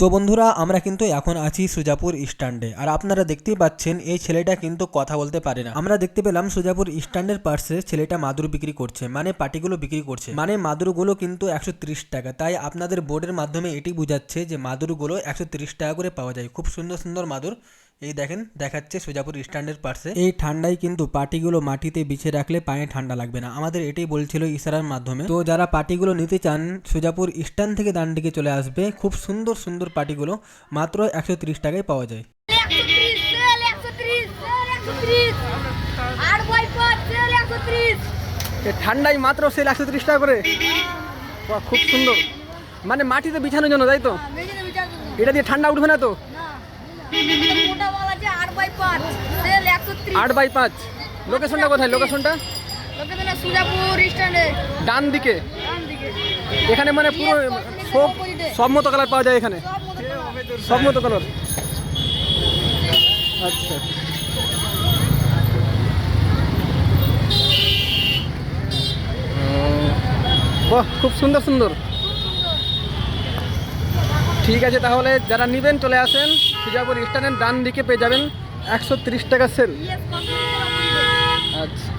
তো বন্ধুরা আমরা কিন্তু এখন আছি সুজাপুর স্ট্যান্ডে, আর আপনারা দেখতেই পাচ্ছেন এই ছেলেটা কিন্তু কথা বলতে পারে না। আমরা দেখতে পেলাম সুজাপুর স্ট্যান্ডের পাশে ছেলেটা মাদুর বিক্রি করছে, মানে পাটিগুলো বিক্রি করছে, মানে মাদুরগুলো কিন্তু 130 টাকা। তাই আপনাদের বোর্ডের মাধ্যমে এটি বোঝাচ্ছে যে মাদুরগুলো 130 টাকা করে পাওয়া যায়। খুব সুন্দর সুন্দর মাদুর এই দেখেন দেখাচ্ছে সুজাপুর স্ট্যান্ডের পাশে। এই ঠান্ডায় কিন্তু পাটিগুলো মাটিতে বিছিয়ে রাখলে পায়ে ঠান্ডা লাগবে না, আমাদের এটাই বলছিল ইশারার মাধ্যমে। তো যারা পাটিগুলো নিতে চান সুজাপুর স্ট্যান্ড থেকে ডান দিকে চলে আসবে। খুব সুন্দর সুন্দর পাটিগুলো মাত্র 130 টাকায় পাওয়া যায়। ঠান্ডায় মাত্র সেল 130 টাকা করে। খুব সুন্দর, মানে মাটিতে বিছানোর জন্য, তাই তো? এটা দিয়ে ঠান্ডা উঠবে না তো? 8x5। লোকেশনটা কোথায়? লোকেশনটা সুজাপুর স্ট্যান্ডে ডান দিকে। এখানে মানে পুরো সব মতো কালার পাওয়া যায় এখানে, সব মতো কালার। আচ্ছা, বাহ, খুব সুন্দর সুন্দর। ঠিক আছে, তাহলে যারা নেবেন চলে আসেন সুজাপুর স্ট্যান্ডের ডান দিকে, পেয়ে যাবেন 130 টাকা সেল। আচ্ছা।